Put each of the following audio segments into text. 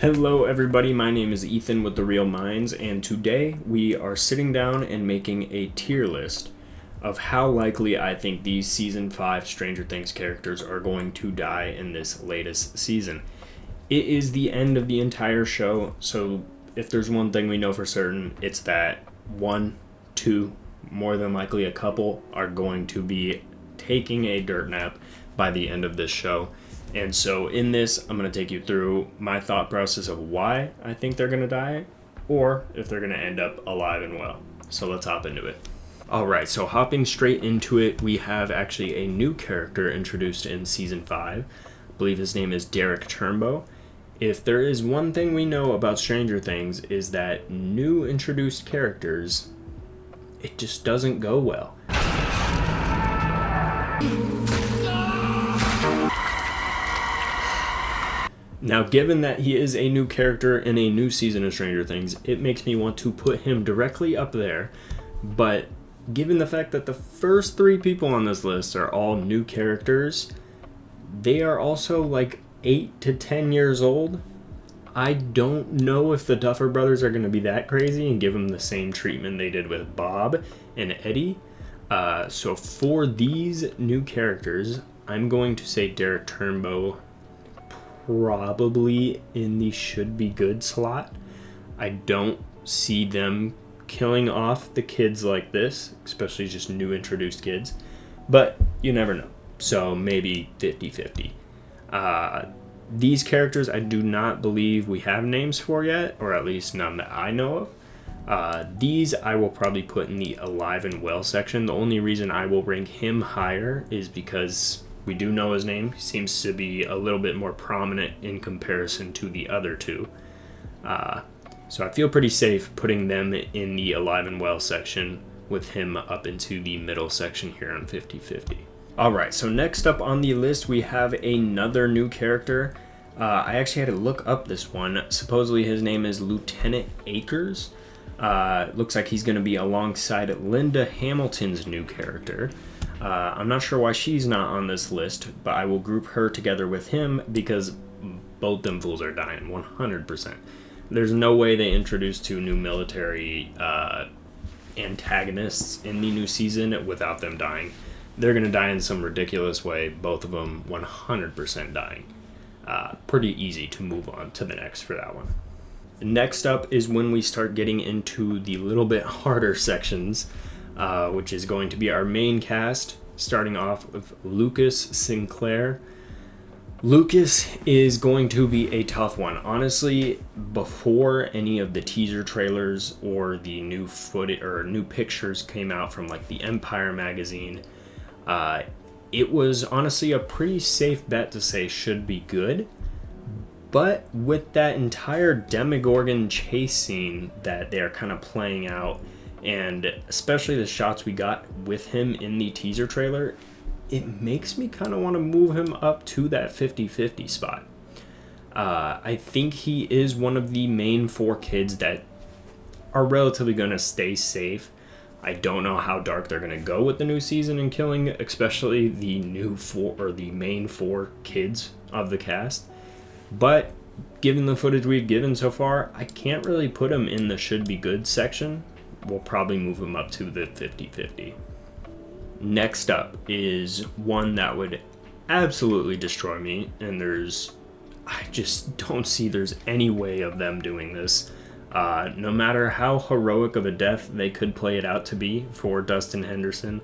Hello everybody, my name is Ethan with The Real Minds, and today we are sitting down and making a tier list of how likely I think these Season 5 Stranger Things characters are going to die in this latest season. It is the end of the entire show, so if there's one thing we know for certain, it's that one, two, more than likely a couple are going to be taking a dirt nap by the end of this show. And so in this, I'm going to take you through my thought process of why I think they're going to die, or if they're going to end up alive and well. So let's hop into it. Alright, so hopping straight into it, we have actually a new character introduced in Season 5. I believe his name is Derek Turnbow. If there is one thing we know about Stranger Things, is that new introduced characters, it just doesn't go well. Now, given that he is a new character in a new season of Stranger Things, it makes me want to put him directly up there. But given the fact that the first three people on this list are all new characters, they are also like 8 to 10 years old. I don't know if the Duffer Brothers are going to be that crazy and give them the same treatment they did with Bob and Eddie. So for these new characters, I'm going to say Derek Turnbow probably in the should be good slot. I don't see them killing off the kids like this, especially just new introduced kids, but you never know. So maybe 50-50. These characters I do not believe we have names for yet, or at least none that I know of. These I will probably put in the alive and well section. The only reason I will rank him higher is because we do know his name. He seems to be a little bit more prominent in comparison to the other two. So I feel pretty safe putting them in the alive and well section with him up into the middle section here on 50-50. Alright, so next up on the list we have another new character. I actually had to look up this one. Supposedly his name is Lieutenant Akers. Looks like he's going to be alongside Linda Hamilton's new character. I'm not sure why she's not on this list, but I will group her together with him because both them fools are dying, 100%. There's no way they introduce two new military antagonists in the new season without them dying. They're going to die in some ridiculous way, both of them 100% dying. Pretty easy to move on to the next for that one. Next up is when we start getting into the little bit harder sections, which is going to be our main cast, starting off with Lucas Sinclair. Lucas is going to be a tough one. Honestly, before any of the teaser trailers or the new footage or new pictures came out from like the Empire magazine, it was honestly a pretty safe bet to say should be good. But with that entire Demogorgon chase scene that they're kind of playing out, and especially the shots we got with him in the teaser trailer, it makes me kind of want to move him up to that 50-50 spot. I think he is one of the main four kids that are relatively going to stay safe. I don't know how dark they're going to go with the new season and killing, especially the new four or the main four kids of the cast. But given the footage we've given so far, I can't really put him in the should be good section. We'll probably move him up to the 50-50. Next up is one that would absolutely destroy me, and I just don't see there's any way of them doing this. No matter how heroic of a death they could play it out to be for Dustin Henderson,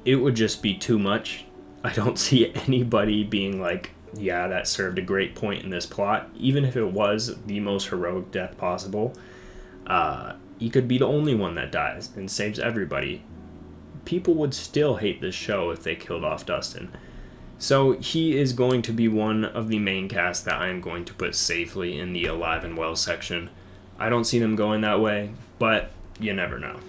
it would just be too much. I don't see anybody being like, yeah, that served a great point in this plot, even if it was the most heroic death possible. He could be the only one that dies and saves everybody. People would still hate this show if they killed off Dustin. So he is going to be one of the main cast that I am going to put safely in the alive and well section. I don't see them going that way, but you never know.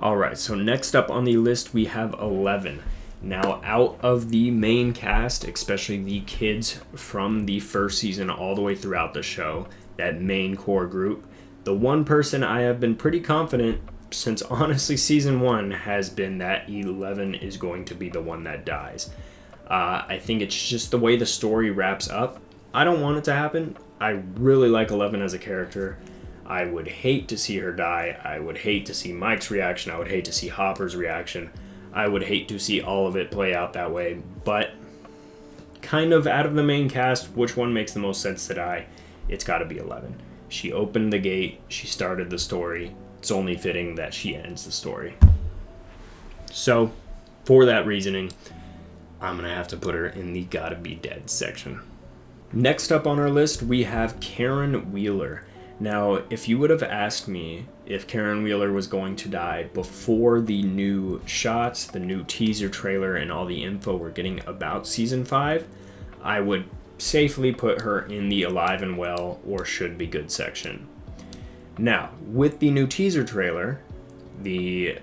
Alright, so next up on the list we have 11. Now, out of the main cast, especially the kids from the first season all the way throughout the show, that main core group, the one person I have been pretty confident since honestly season 1 has been that 11 is going to be the one that dies. I think it's just the way the story wraps up. I don't want it to happen. I really like 11 as a character. I would hate to see her die. I would hate to see Mike's reaction. I would hate to see Hopper's reaction. I would hate to see all of it play out that way. But kind of out of the main cast, which one makes the most sense to die? It's got to be 11. She opened the gate. She started the story. It's only fitting that she ends the story. So, for that reasoning, I'm going to have to put her in the gotta be dead section. Next up on our list, we have Karen Wheeler. Now, if you would have asked me if Karen Wheeler was going to die before the new shots, the new teaser trailer, and all the info we're getting about Season 5, I would safely put her in the alive and well or should be good section. Now, with the new teaser trailer, the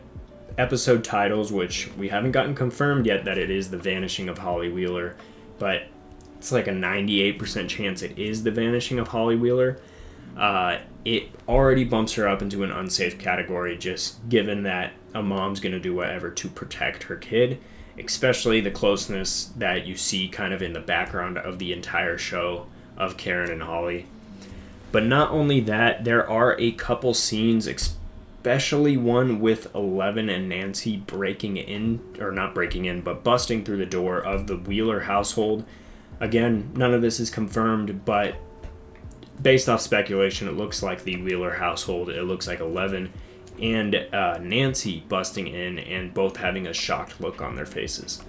episode titles, which we haven't gotten confirmed yet that it is The Vanishing of Holly Wheeler, but it's like a 98% chance it is The Vanishing of Holly Wheeler. It already bumps her up into an unsafe category, just given that a mom's going to do whatever to protect her kid, especially the closeness that you see kind of in the background of the entire show of Karen and Holly. But not only that, there are a couple scenes, especially one with 11 and Nancy busting through the door of the Wheeler household. Again, none of this is confirmed, but based off speculation, it looks like the Wheeler household. It looks like 11 and Nancy busting in and both having a shocked look on their faces.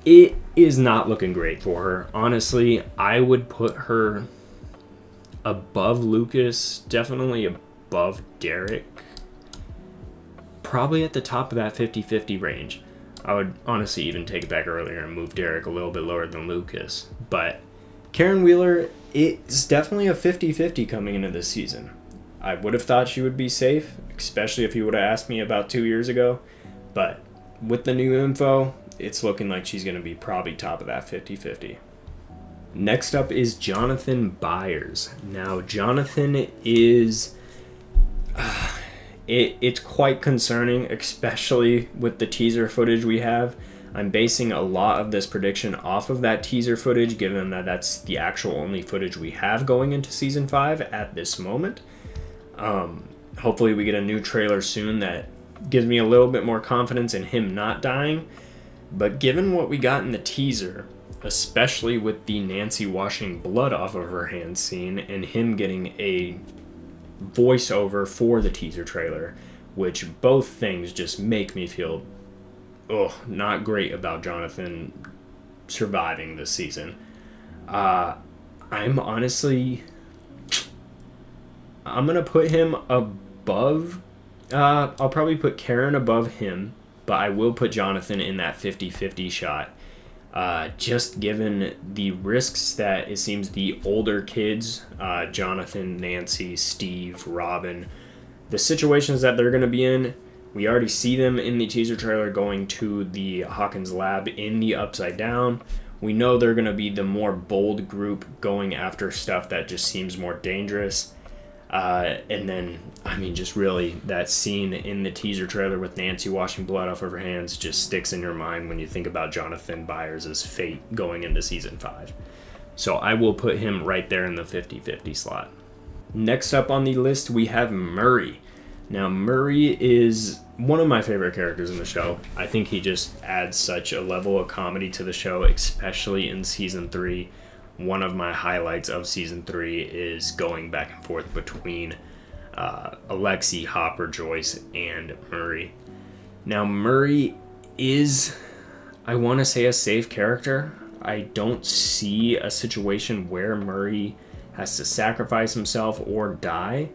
It is not looking great for her. Honestly, I would put her above Lucas, definitely above Derek, probably at the top of that 50-50 range. I would honestly even take it back earlier and move Derek a little bit lower than Lucas. But Karen Wheeler, it's definitely a 50-50 coming into this season. I would have thought she would be safe, especially if you would have asked me about 2 years ago. But with the new info, it's looking like she's going to be probably top of that 50-50. Next up is Jonathan Byers. Now, Jonathan is... It's quite concerning, especially with the teaser footage we have. I'm basing a lot of this prediction off of that teaser footage, given that that's the actual only footage we have going into Season 5 at this moment. Hopefully we get a new trailer soon that gives me a little bit more confidence in him not dying. But given what we got in the teaser, especially with the Nancy washing blood off of her hands scene and him getting a voiceover for the teaser trailer, which both things just make me feel not great about Jonathan surviving this season. I'm gonna put him above I'll probably put Karen above him, but I will put Jonathan in that 50-50 shot. Just given the risks that it seems the older kids, Jonathan, Nancy, Steve, Robin, the situations that they're going to be in, we already see them in the teaser trailer going to the Hawkins lab in the Upside Down. We know they're going to be the more bold group going after stuff that just seems more dangerous. And then, just really that scene in the teaser trailer with Nancy washing blood off of her hands just sticks in your mind when you think about Jonathan Byers' fate going into Season 5. So I will put him right there in the 50-50 slot. Next up on the list, we have Murray. Now, Murray is one of my favorite characters in the show. I think he just adds such a level of comedy to the show, especially in Season 3. One of my highlights of Season 3 is going back and forth between Alexi, Hopper, Joyce, and Murray. Now, Murray is, I want to say, a safe character. I don't see a situation where Murray has to sacrifice himself or die,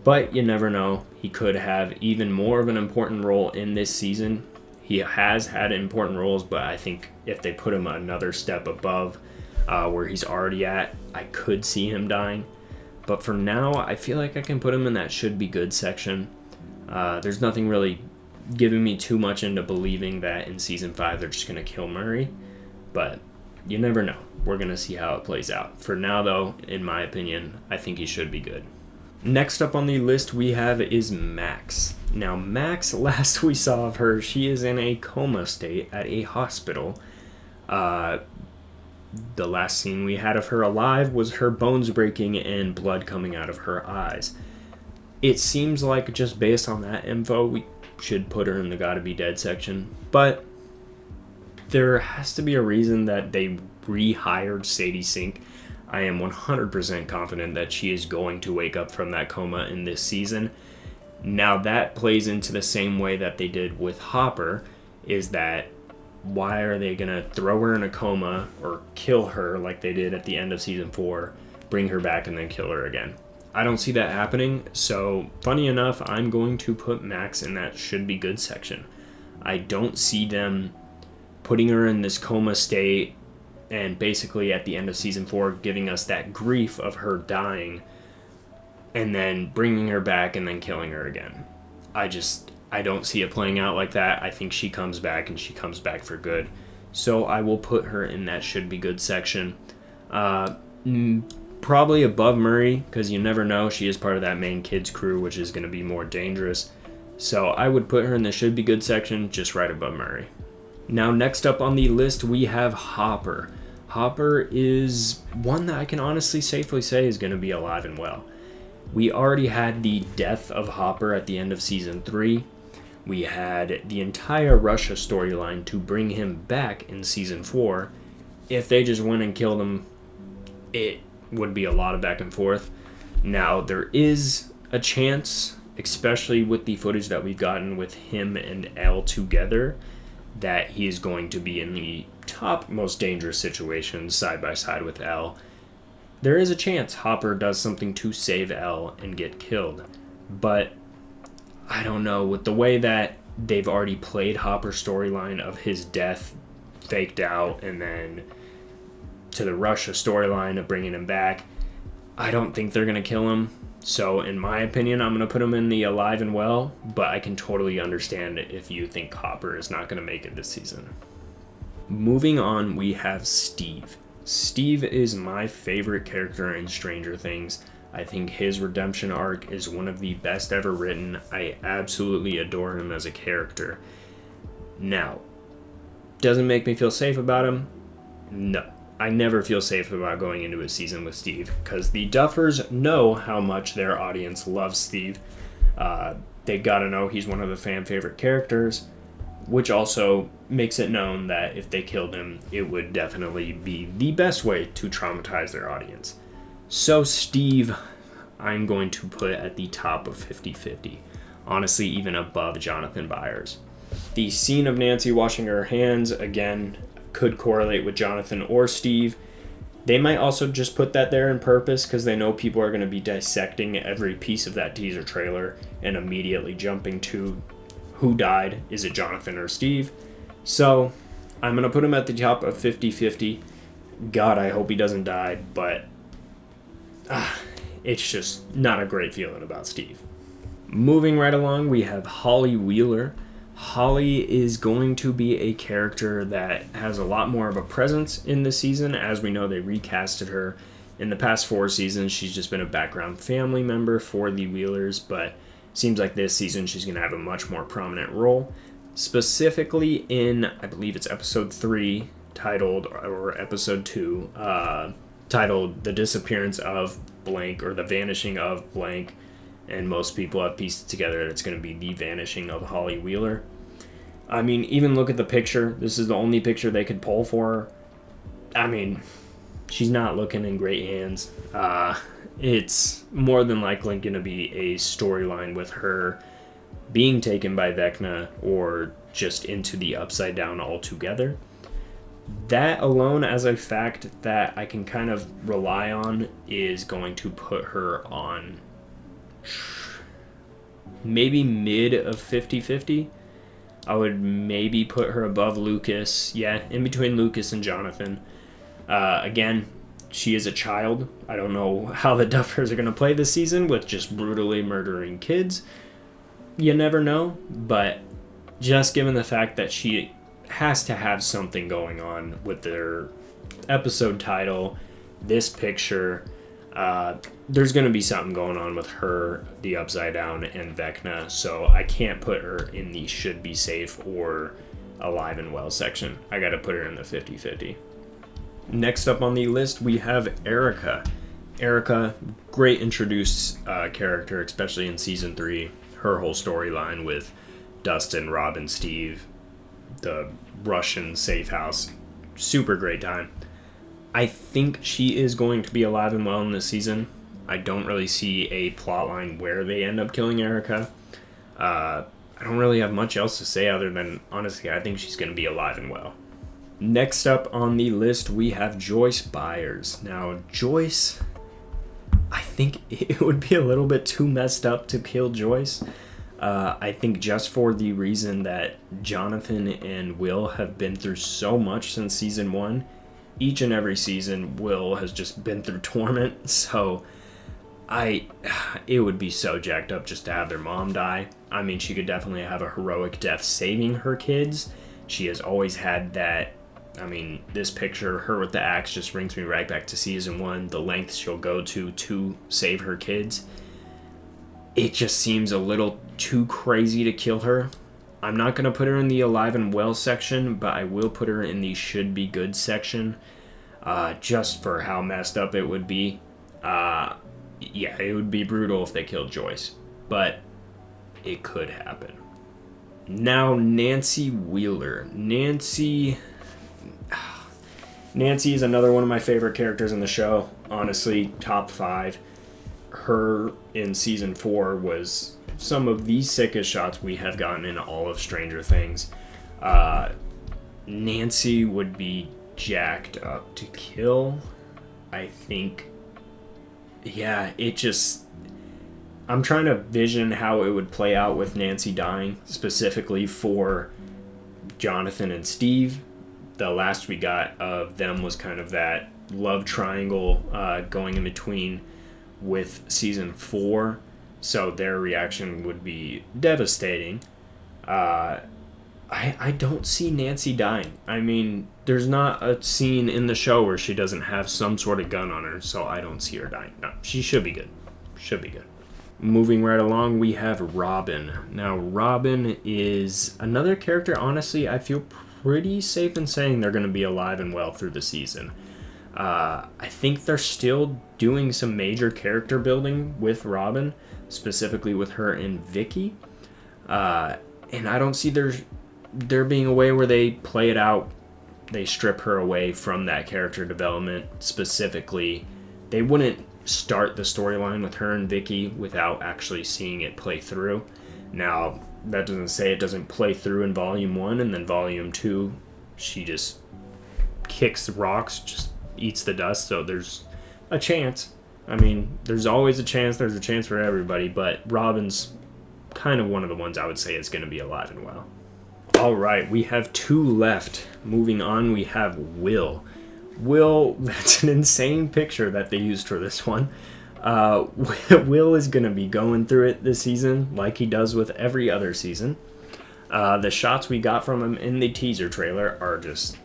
but you never know. He could have even more of an important role in this season. He has had important roles, but I think if they put him another step above where he's already at, I could see him dying. But for now, I feel like I can put him in that should be good section. There's nothing really giving me too much into believing that in Season 5 they're just going to kill Murray. But you never know. We're going to see how it plays out. For now, though, in my opinion, I think he should be good. Next up on the list we have is Max. Now, Max, last we saw of her, she is in a coma state at a hospital. The last scene we had of her alive was her bones breaking and blood coming out of her eyes. It seems like just based on that info, we should put her in the gotta be dead section, but there has to be a reason that they rehired Sadie Sink. I am 100% confident that she is going to wake up from that coma in this season. Now that plays into the same way that they did with Hopper, is that why are they going to throw her in a coma or kill her like they did at the end of season 4, bring her back and then kill her again? I don't see that happening, so funny enough, I'm going to put Max in that should be good section. I don't see them putting her in this coma state and basically at the end of season 4 giving us that grief of her dying and then bringing her back and then killing her again. I don't see it playing out like that. I think she comes back and she comes back for good. So I will put her in that should be good section. Probably above Murray, because you never know. She is part of that main kids crew, which is going to be more dangerous. So I would put her in the should be good section, just right above Murray. Now next up on the list we have Hopper. Hopper is one that I can honestly safely say is going to be alive and well. We already had the death of Hopper at the end of season 3. We had the entire Russia storyline to bring him back in season 4. If they just went and killed him, it would be a lot of back and forth. Now there is a chance, especially with the footage that we've gotten with him and Elle together, that he is going to be in the top most dangerous situations side by side with Elle. There is a chance Hopper does something to save Elle and get killed. But I don't know, with the way that they've already played Hopper's storyline of his death faked out and then to the Russia storyline of bringing him back, I don't think they're going to kill him. So in my opinion, I'm going to put him in the alive and well, but I can totally understand if you think Hopper is not going to make it this season. Moving on, we have Steve. Steve is my favorite character in Stranger Things. I think his redemption arc is one of the best ever written. I absolutely adore him as a character. Now, doesn't make me feel safe about him? No. I never feel safe about going into a season with Steve, because the Duffers know how much their audience loves Steve. They gotta know he's one of the fan favorite characters, which also makes it known that if they killed him, it would definitely be the best way to traumatize their audience. So Steve, I'm going to put at the top of 50-50. Honestly, even above Jonathan Byers. The scene of Nancy washing her hands, again, could correlate with Jonathan or Steve. They might also just put that there on purpose because they know people are going to be dissecting every piece of that teaser trailer and immediately jumping to who died. Is it Jonathan or Steve? So I'm going to put him at the top of 50-50. God, I hope he doesn't die, but it's just not a great feeling about Steve. Moving right along, we have Holly Wheeler. Holly is going to be a character that has a lot more of a presence in this season. As we know, they recasted her. In the past 4 seasons, she's just been a background family member for the Wheelers, but seems like this season she's going to have a much more prominent role. Specifically in, I believe it's episode 3, titled, or episode 2, titled The Disappearance of Blank, or The Vanishing of Blank. And most people have pieced it together that it's going to be the vanishing of Holly Wheeler. I mean, even look at the picture. This is the only picture they could pull for her. I mean, she's not looking in great hands. It's more than likely going to be a storyline with her being taken by Vecna or just into the Upside Down altogether. That alone as a fact that I can kind of rely on is going to put her on maybe mid of 50-50. I would maybe put her above Lucas. Yeah, in between Lucas and Jonathan. Again, she is a child. I don't know how the Duffers are going to play this season with just brutally murdering kids. You never know, but just given the fact that she has to have something going on with their episode title, this picture, there's going to be something going on with her, the Upside Down, and Vecna, so I can't put her in the should be safe or alive and well section. I got to put her in the 50-50. Next up on the list, we have Erica. Erica, great introduced character, especially in season 3. Her whole storyline with Dustin, Robin, Steve, the Russian safe house, super great time. I think she is going to be alive and well in this season. I don't really see a plot line where they end up killing Erica. I don't really have much else to say other than, honestly, I think she's going to be alive and well. Next up on the list, we have Joyce Byers. Now, Joyce, I think it would be a little bit too messed up to kill Joyce. I think just for the reason that Jonathan and Will have been through so much since season 1. Each and every season, Will has just been through torment, so it would be so jacked up just to have their mom die. I mean, she could definitely have a heroic death saving her kids. She has always had that. I mean, this picture, her with the axe, just brings me right back to season 1. The lengths she'll go to save her kids. It just seems a little too crazy to kill her. I'm not going to put her in the alive and well section, but I will put her in the should be good section, just for how messed up it would be. Yeah, it would be brutal if they killed Joyce, but it could happen. Now, Nancy Wheeler. Nancy is another one of my favorite characters in the show. Honestly, top 5. Her in season 4 was some of the sickest shots we have gotten in all of Stranger Things. Nancy would be jacked up to kill. I think, yeah, I'm trying to vision how it would play out with Nancy dying, specifically for Jonathan and Steve. The last we got of them was kind of that love triangle going in between with season 4. So their reaction would be devastating. I don't see Nancy dying. I mean, there's not a scene in the show where she doesn't have some sort of gun on her, so I don't see her dying. No, she should be good. Should be good. Moving right along, we have Robin. Now, Robin is another character, honestly, I feel pretty safe in saying they're going to be alive and well through the season. I think they're still doing some major character building with Robin, specifically with her and Vicky. And I don't see there being a way where they play it out, they strip her away from that character development. Specifically, they wouldn't start the storyline with her and Vicky without actually seeing it play through. Now, that doesn't say it doesn't play through in Volume 1, and then Volume 2, she just kicks the rocks, just eats the dust, so there's a chance. I mean, there's always a chance. There's a chance for everybody, but Robin's kind of one of the ones I would say is going to be alive and well. All right, we have 2 left. Moving on, we have Will. Will, that's an insane picture that they used for this one. Will is going to be going through it this season like he does with every other season. The shots we got from him in the teaser trailer are just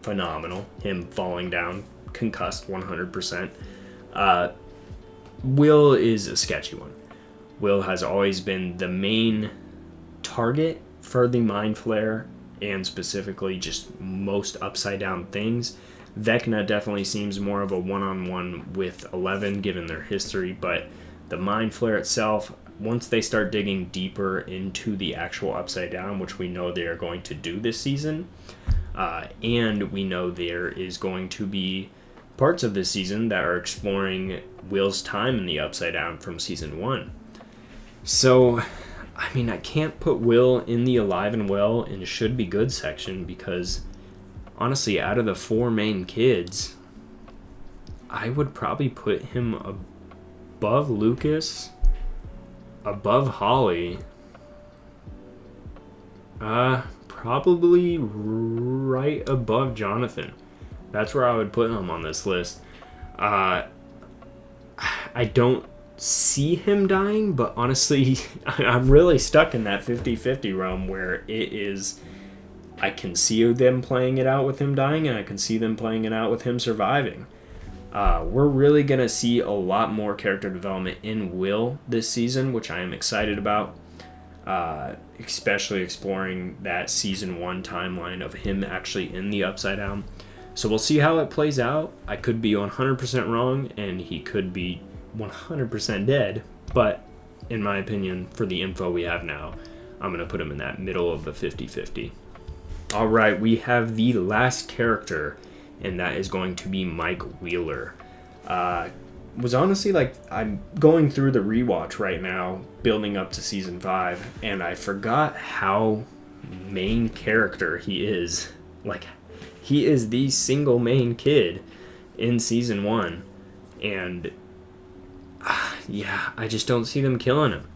phenomenal. Him falling down, concussed 100%. Will is a sketchy one. Will has always been the main target for the Mind Flayer, and specifically just most upside down things. Vecna definitely seems more of a one-on-one with 11 given their history, but the Mind Flayer itself, once they start digging deeper into the actual upside down, which we know they are going to do this season, and we know there is going to be parts of this season that are exploring Will's time in the upside down from season 1. So, I mean, I can't put Will in the alive and well and should be good section because, honestly, out of the 4 main kids, I would probably put him above Lucas, above Holly, probably right above Jonathan. That's where I would put him on this list. I don't see him dying, but honestly, I'm really stuck in that 50-50 realm where it is, I can see them playing it out with him dying, and I can see them playing it out with him surviving. We're really going to see a lot more character development in Will this season, which I am excited about, especially exploring that season 1 timeline of him actually in the Upside Down. So we'll see how it plays out. I could be 100% wrong, and he could be 100% dead. But in my opinion, for the info we have now, I'm going to put him in that middle of the 50-50. All right, we have the last character, and that is going to be Mike Wheeler. Was honestly like, I'm going through the rewatch right now, building up to season 5, and I forgot how main character he is. Like, he is the single main kid in season 1, and yeah, I just don't see them killing him.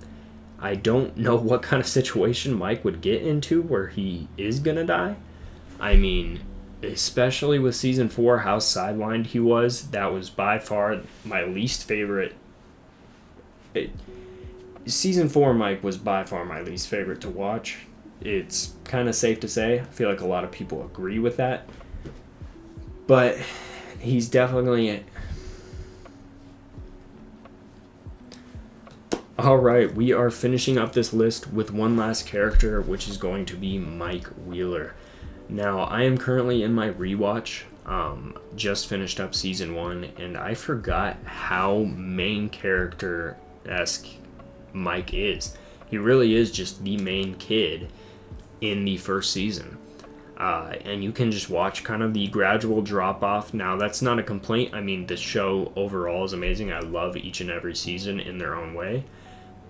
I don't know what kind of situation Mike would get into where he is gonna die. I mean, especially with season 4, how sidelined he was, that was by far my least favorite. Season 4 Mike was by far my least favorite to watch. It's kind of safe to say. I feel like a lot of people agree with that. But he's definitely... Alright, we are finishing up this list with one last character, which is going to be Mike Wheeler. Now, I am currently in my rewatch, just finished up season 1, and I forgot how main character-esque Mike is. He really is just the main kid in the first season. And you can just watch kind of the gradual drop-off. Now, that's not a complaint. I mean, the show overall is amazing. I love each and every season in their own way.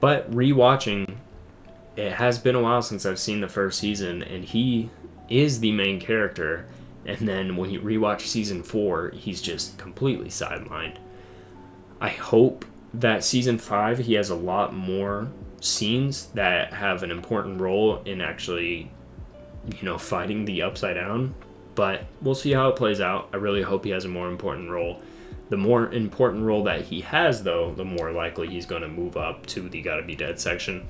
But rewatching, it has been a while since I've seen the first season, and he is the main character, and then when you rewatch season 4, he's just completely sidelined. I hope that season 5, he has a lot more scenes that have an important role in actually, fighting the Upside Down, but we'll see how it plays out. I really hope he has a more important role. The more important role that he has, though, the more likely he's going to move up to the Gotta Be Dead section.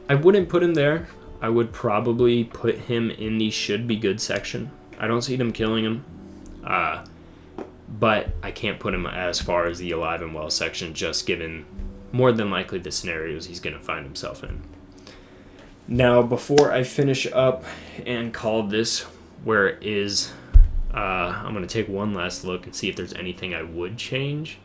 I wouldn't put him there. I would probably put him in the should be good section. I don't see them killing him. But I can't put him as far as the alive and well section, just given more than likely the scenarios he's going to find himself in. Now, before I finish up and call this where it is, I'm going to take one last look and see if there's anything I would change.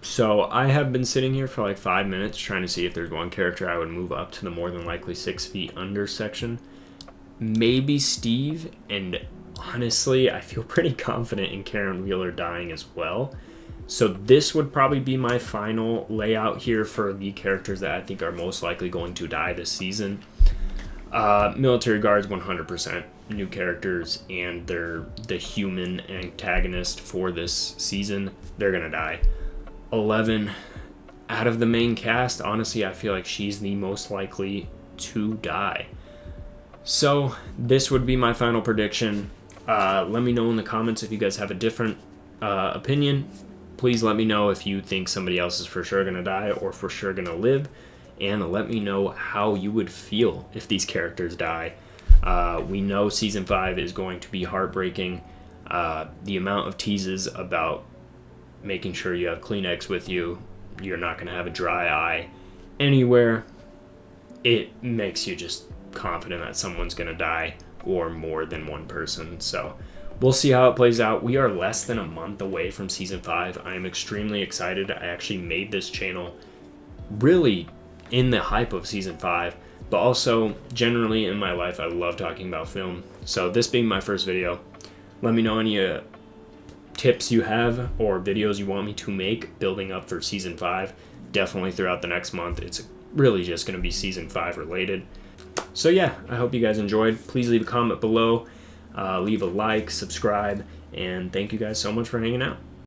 So I have been sitting here for like 5 minutes trying to see if there's one character I would move up to the more than likely 6 feet under section. Maybe Steve, and honestly, I feel pretty confident in Karen Wheeler dying as well. So this would probably be my final layout here for the characters that I think are most likely going to die this season. Military Guards, 100% new characters, and they're the human antagonist for this season. They're going to die. 11, out of the main cast, honestly, I feel like she's the most likely to die. So this would be my final prediction. Let me know in the comments if you guys have a different opinion. Please let me know if you think somebody else is for sure going to die or for sure going to live. And let me know how you would feel if these characters die. We know season 5 is going to be heartbreaking. The amount of teases about making sure you have Kleenex with you, you're not going to have a dry eye anywhere, it makes you just confident that someone's going to die, or more than one person. So we'll see how it plays out. We are less than a month away from season 5. I am extremely excited. I actually made this channel really in the hype of season 5, but also generally in my life I love talking about film. So this being my first video, let me know any tips you have or videos you want me to make building up for season 5. Definitely throughout the next month. It's really just going to be season 5 related. So yeah, I hope you guys enjoyed. Please leave a comment below, leave a like, subscribe, and thank you guys so much for hanging out.